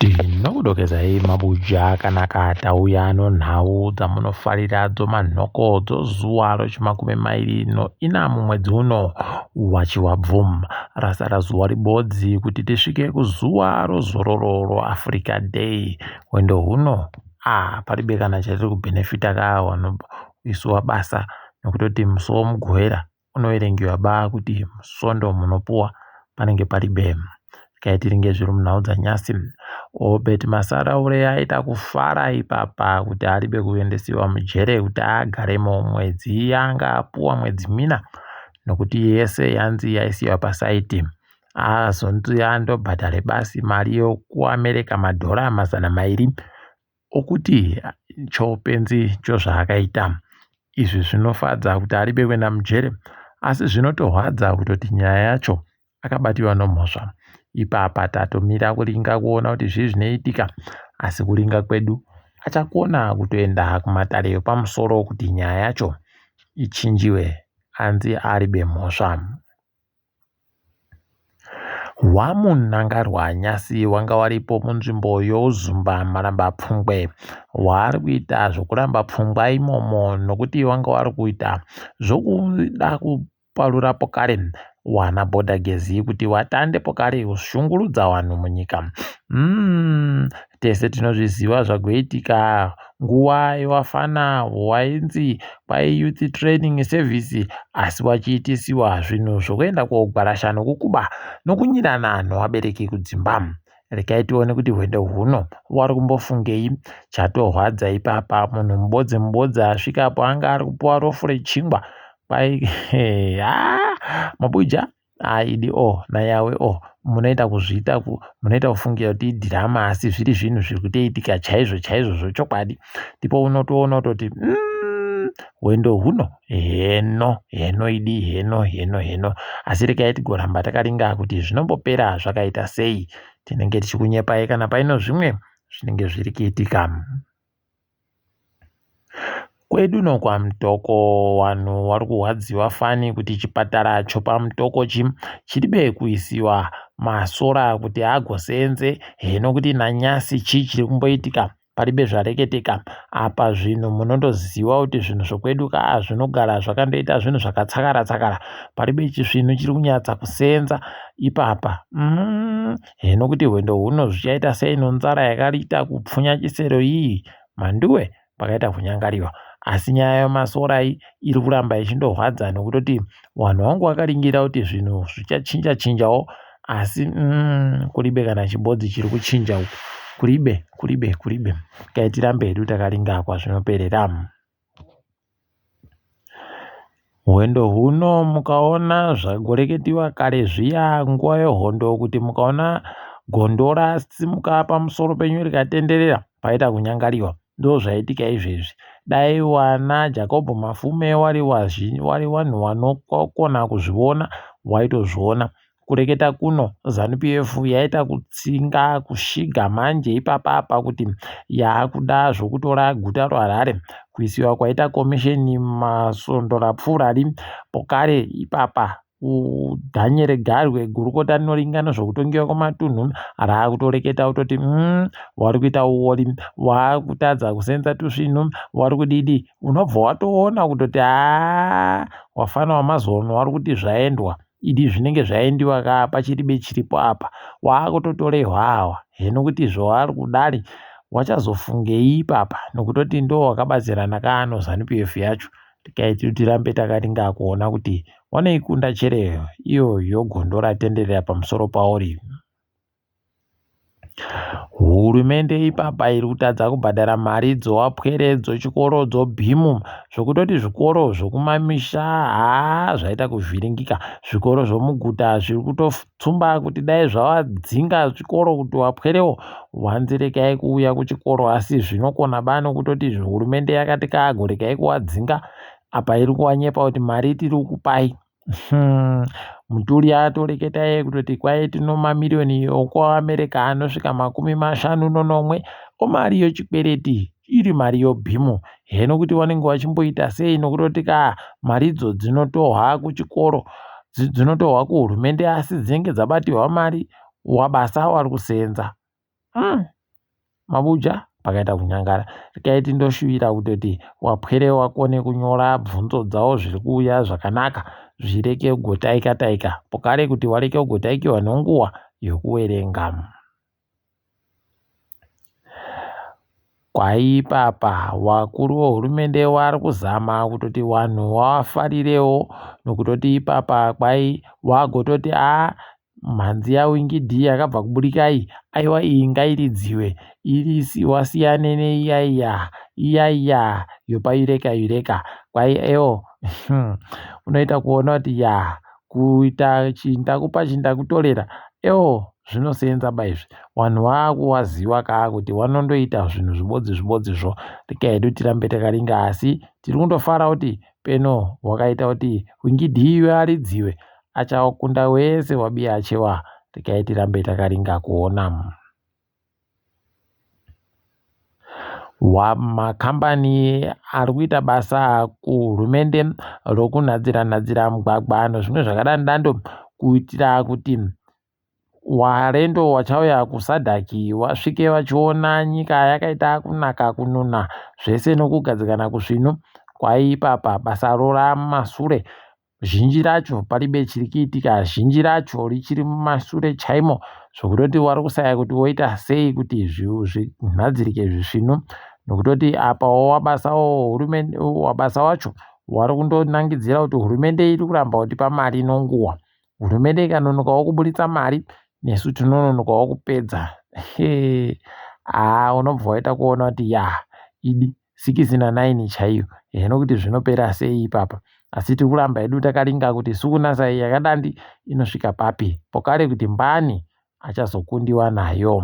Ndinokudokedzai mabuja kana katauya nhau dzamunofariradzo manhokodzo zuwa rochimakumi mairi ina mumwedzi uno wachiwabvuma rasara zuwa ribodzi kuti tisvike kuzuwa rozororo roAfrica Day. Wendo huno paribe kana chatiri kubhenefita wanoiswa basa nokutoti musi womugoera unoverengewa kuti musondo munopuwa panenge paribe kaitiringe zviri munhau dzanyasi Obet Masaraure aita kufara ipapa kuti aribe kuendesiwa mujere kuti agaremo mwedzi yanga apuwa mwedzi mina nokuti yese yanzi yaisiwa pasaiti azonzi andobhadhare basi mari yokuAmerika madhora 200 okuti chopenzi chozvaakaita. Izvi zvinofadza kuti aribe kuenda mujere asi zvinotorwadza kutoti nyaya yacho akabatiwa nomhosva. Ipapa tatomira kuringa kuona kuti zvii zvinoitika asi kuringa kwedu achakona kutoenda kumatare epamusoro kuti nyaya yacho ichinjiwe anzi aribe mhosva. Hwamunhanga nyasi wanga waripo munzvimbo yozumba maramba pfungwe hwaari kuita zvokuramba pfungwa imomo nokuti wanga wari kuita zvokuda kuparurapo kare wana bhodhagezi kuti watandepo kare ushungurudza vanhu munyika. Tese tinozviziva zvagoitika nguva yevafana wainzi Youth Training Service asi wachiitisiwa zvinhu zvokuenda kogwarasha nokukuba nokunyirana anhu vabereki kudzimba. Rekai tione kuti hwendo huno wari kumbofungei. Chatorwadza ipapa munhu mubodzi asvikapo anga ari kupuwa rofu rechingwa mabuja aidi nayawe munoita kuzviita munoita kufungira kuti idhirama asi zviri zvinhu zviri kutoitika chaizvo zvochokwadi. Ndipo unotoona kutoti hwendo huno heno idi heno asi rekai tigoramba takaringa kuti zvinombopera zvakaita sei. Tinenge tichikunyepai kana paino zvimwe zvinenge zviri kuitika. Kwedu nokwamutoko vanhu vari kurwadziwa fani kuti chipatara chopamutoko chiribe kuisiwa masora kuti agosenze heno kuti nanyasi chii chiri kumboitika paribe zvareketeka. Apa zvinhu munondoziva kuti zvinhu zvokwedu zvinogara zvakandoita zvinhu zvakatsakara paribe zvinhu chiri kunyatsa kusenza ipapa. Heno kuti hwendo huno zvichaita sei nonzara yakaita kupfunya chisero iyi manduwe pakaita kunyangariwa. Asi nyaya yemasora iri kuramba ichindohwadza nokutoti vanhu vangu vakaringira kuti zvinhu zvichachinjawo asi kuribe kana chibodzi chiri kuchinja kuribe kaitirambe hedu takaringa kwazvinoperera. Hwendo huno mukaona zvagoreketiwa kare zviya nguva yehondo kuti mukaona gondo rasimuka pamusoro penyu rikatenderera paita kunyangariwa ndo zvaitika izvezvi. Dai wana Jacob Mafume wari vanhu vanokona kuzviona waitozviona. Kureketa kuno ZANU-PF yaita kutsinga kushiga manje ipapapa kuti yaakuda zvokutora guta reHarare kuisiwa kwaita komisheni masondorapfuura pokare ipapa Daniel Garwe gurukota rinoringa nezvokutongiwa kwematunhu raakutoreketa kutoti wari kuita uori waakutadza kusenza tuzvinhu wari kudidi. Unobva watoona kutoti wafana wamazuva wari kuti zvaendwa idi zvinenge zvaendiwa pachiribe chiripo apa waakutotora hwawa. Heno kuti zvaari kudari wachazofungei ipapa nokutoti ndo wakabatsirana kaano ZANU-PF yacho. Tikaiti tirambe takaringa kuona kuti wanoikunda chereyo iyo gondo ratenderera pamusoro paori. Hurumende ipapa iri kutadza kubhadhara mari dzowapweredzo chikoro dzobhimu zvokutoti zvikoro zvokumamisha zvaita kuvhiringika. Zvikoro zvomuguta zviri kutotsumba kuti dai zvavadzinga chikoro kuti wapwerewo wanzirekai kuuya kuchikoro asi zvinokona bano kutoti hurumende yakati kaagorekai kuwadzinga apa iri kuwanyepa kuti mari tiri kukupai. Muturi atoreketa kutoti kwai tino mamirioni okuAmerika anosvika 51 omari yechikwereti iri mari yobhimu. Heno kuti vanenge vachimboita sei nokutoti maridzo dzinotohwa kuchikoro dzinotohwa kuhurumende asi dzinenge dzabatirwa mari wabasa wari kusenza. mabuja pakaita kunyangara. Tikaiti ndoshuvira kutoti wapwere wakone kunyora bvunzo dzawo zviri kuuya zvakanaka zvireke kugotaika taika pokare kuti wareke kugotaikiwa nenguwa yokuverenga. Kwaipapa wakuru wehurumende vari kuzama kutoti vanhu vafarirewo nokutoti ipapa kwai wagototi mhanzi yaWingidi yakabva kubudikai aiwa iyi ngairidziwe wasiyane neiyaiya yopaYureka kwai unoita kuona kuti kuita chindakupa chindakutorera zvinosenza izvi. Vanhu vakuwaziwa kuti vanondoita zvinhu zvibodzizvo tikaedu tirambe takaringa, asi tiri kundofara kuti peno wakaita kuti Wingidi iwe aridziwe achawakunda wese wabiya achewa tikaiti rambe takaringa kuona. Makambani ari kuita basa kuhurumende rokunadzira mugwagwa nezvimwe zvakadando kuitira kuti warendo wachauya kusadhaki wasvike vachiona nyika yakaita kunaka kununa zvese nokugadzikana kuzvino. Kwaipapa basa roramashure zhinji racho paribe chiri kuitika, zhinji racho richiri mumashure chaimo zvokutoti wari kusaya kuti woita sei kuti zvinhadzirike zvino nokutoti apa wabasa wacho wari kundonangidzira kuti hurumende iri kuramba kutipa mari nenguwa. Hurumende ikanonokawo kubuditsa mari nesu tinonokawo kupedza. Unobva waita kuona kuti idi 6 na 9 chaiyo kuti zvinopera sei ipapa, asi tiri kuramba edu takaringa kuti sukunasa yakadandi inosvika papi pokare kuti mbani achazokundiwa nayo.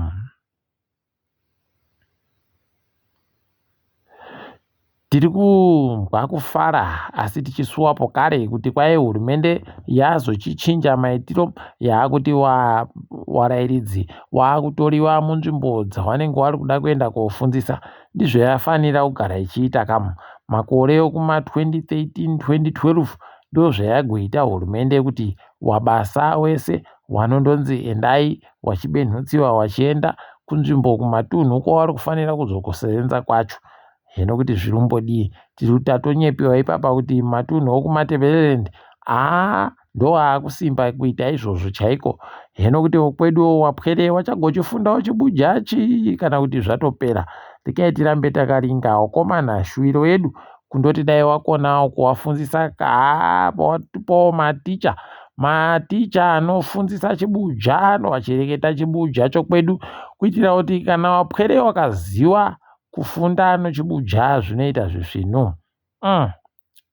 Tiri kubva kufara asi tichisuwa pokare kuti kwai hurumende yazochinja maitiro yakuti warairidzi wakutoriwa munzvimbo dzavanenge vari kuda kuenda kofundisa. Ndizvo yafanira kugara ichiita kamu makore ekuma 2013 2012 ndozvayagoita hurumende kuti wabasa wese wanondonzi endai wachibenhutsiwa wachienda kunzvimbo kumatunhu kwavari kufanira kuzokusevenza kwacho. Hino kuti zvirumbodii tiri tatonyepiwa ipapa kuti matunhu okumaTebeleland ndo akusimba kuita izvozvo chaiko. Hino kuti kwedu wapwere wachagochifundawo chibujachi kana kuti zvatopera. Tikaiti rambe takaringa wakomana shuwiro yedu kundoti dai wakonawo kuwafundzisa watipawo maticha anofundzisa chibuja vachireketa chibuja chokwedu kuitira kuti kana wapwere wakaziwa kufunda nochibuja zvinoita zvino.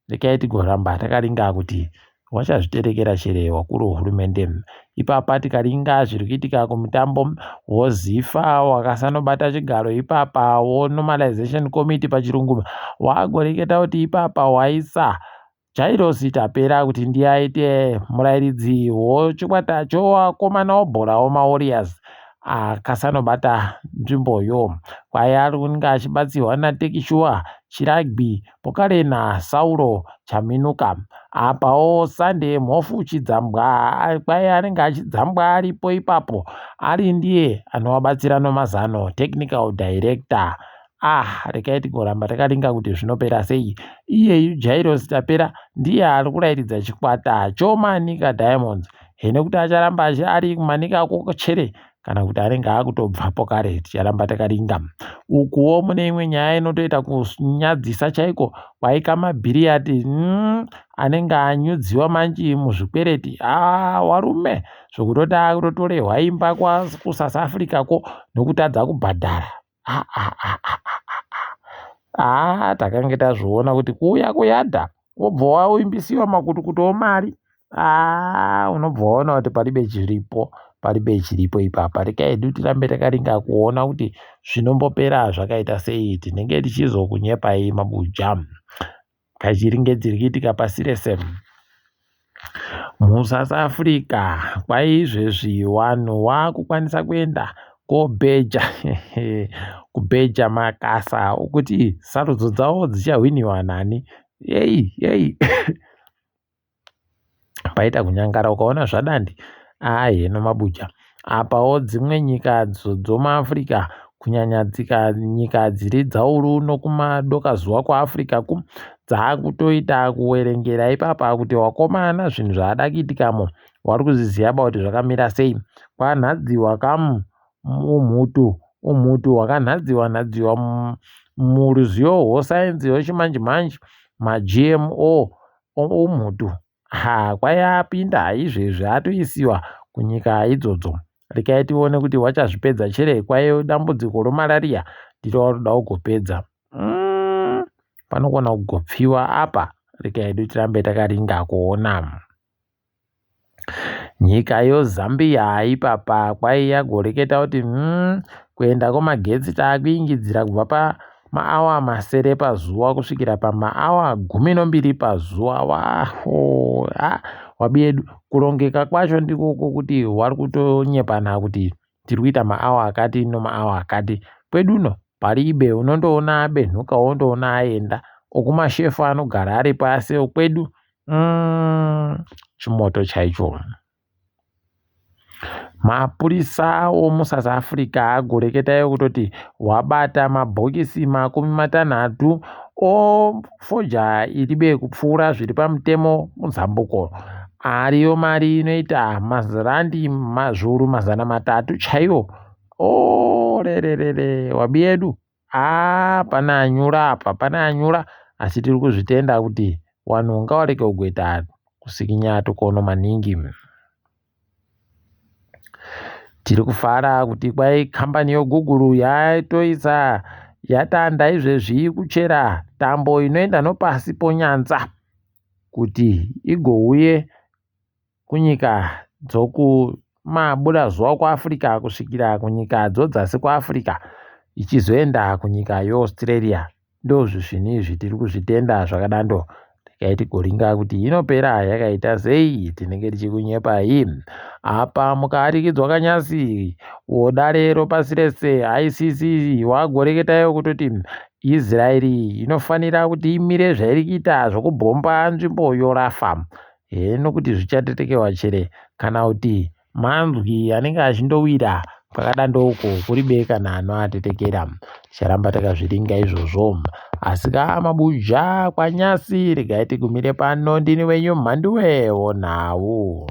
Tikaiti goramba takaringa kuti wachazviterekera chere wakuru wehurumende. Ipapa tikaringa zviri kuitika kumutambo wozifa wakasanobata chigaro ipapa Normalization Committee pachirungu wagoreketa kuti ipapa waisa Jairus tapera kuti ndiye aite murairidzi wechikwata chowakomana wobhora wemaWarriors akasanobata nzvimboyo. Kwai ari kunge achibatsirwa naTekishuwa chiragbi pokare naSauro Chaminuka. Apawo Sunday Mhofu chidzambwa kwai anenge achidzambwa aripo ipapo ari ndiye anowabatsira nomazano technical director. Rekaiti kuramba takaringa kuti zvinopera sei. Iyeyu Jairus tapera ndiye ari kurairidza chikwata choManika Diamonds. Hino kuti acharamba ari kumanika chere kana kuti anenge akutobvapo kare ticharamba takaringa. Ukuwo mune imwe nyaya inotoita kunyadzisa chaiko kwaika mabhiriyati anenge anyudziwa manji muzvikwereti. Warume zvokutoti akutotorehwa imba kuSouth Africa nokutadza kubhadhara. Takange tazviona kuti kuuya kuyadha wobva waimbisiwa makutukutu omari. Unobva waona kuti paribe chiripo ipapa. Rekaedu tirambe takaringa kuona kuti zvinombopera zvakaita sei. Tinenge tichizokunyepai mabuja kachiringe dziri kuitika pasi rese muSouth Africa. Kwai izvezvi vanhu vakukwanisa kuenda kobheja kubheja makasa okuti sarudzo dzavo dzichahwiniwa nani. Paita kunyangara ukaona zvadandi hino mabuja. Apawo dzimwe nyika dzomuAfrica kunyanya nyika dziri dzauri uno kumadoka zuva kwaAfrica dzakutoita kuwerengera ipapa kuti wakomana zvinhu zvaada kuitikamo wari kuzviziva kuti zvakamira sei. Kwanhadziwa umhutu hwakanhadziwa muruzivo rwesayenzi rwechimanje-manje, ma-GMO umhutu kwayapinda izvezvi atoisiwa kunyika idzodzo. Rekai tione kuti wachazvipedza chere. Kwaiye dambudziko remarariya ndiro waruda kugopedza. Panogona kugopfiwa apa. Rekai tirambe takaringa kuona. Nyika yeZambia ipapa kwai yagoreketa kuti kuenda kwemagetsi takuingidzira kubva pamaawa masere pazuva kusvikira pamaawa 12 pazuva. Wabiyedu kurongeka kwacho ndikoko kuti wari kutonyepana kuti tiri kuita maawa akati nomaawa akati. Kweduno paribe unondoona abenhuka wondoona aenda. Okumashefu anogara ari pasi okwedu chimoto chaicho. Mapurisa omuSouth Africa agoreketa kutoti wabata mabhokisi 60 ofoja iribe kupfuura zviri pamutemo muzambuko. Ariyo mari inoita mazirandi mazviuru 300 chaiwo. Rererere wabiyedu pana anyura apa, pana anyura, asi tiri kuzvitenda kuti wanhu ngawareke kugoita kusikinya tukono maningi. Tiri kufara kuti kwai kambani yeGoogle yatanda izvezvi kuchera tambo inoenda nopasi ponyanza kuti igouye kunyika dzokumabuda zuva kwaAfrica kusvikira kunyika dzodzasi kwaAfrica ichizoenda kunyika yeAustralia. Ndozvizvinizvi tiri kuzvitenda zvakadando. Rekai tigoringa kuti inopera yakaita sei. Tinenge tichikunyepai apa mukaarikidzwa kanyasi wodarero pasi rese ICC wagoreketayo kutoti Israeri inofanira kuti imire zvairi kuita zvokubhomba nzvimbo yoRafa. Heno kuti zvichatetekewa chere kana kuti manzwi anenge achindowira kwakadandouko kuribe kana anoatetekera. Ticharamba takazviringa izvozvo. Asi mabuja kwanyasi regai tigumire pano. Ndini wenyu Mhanduwe Onhau.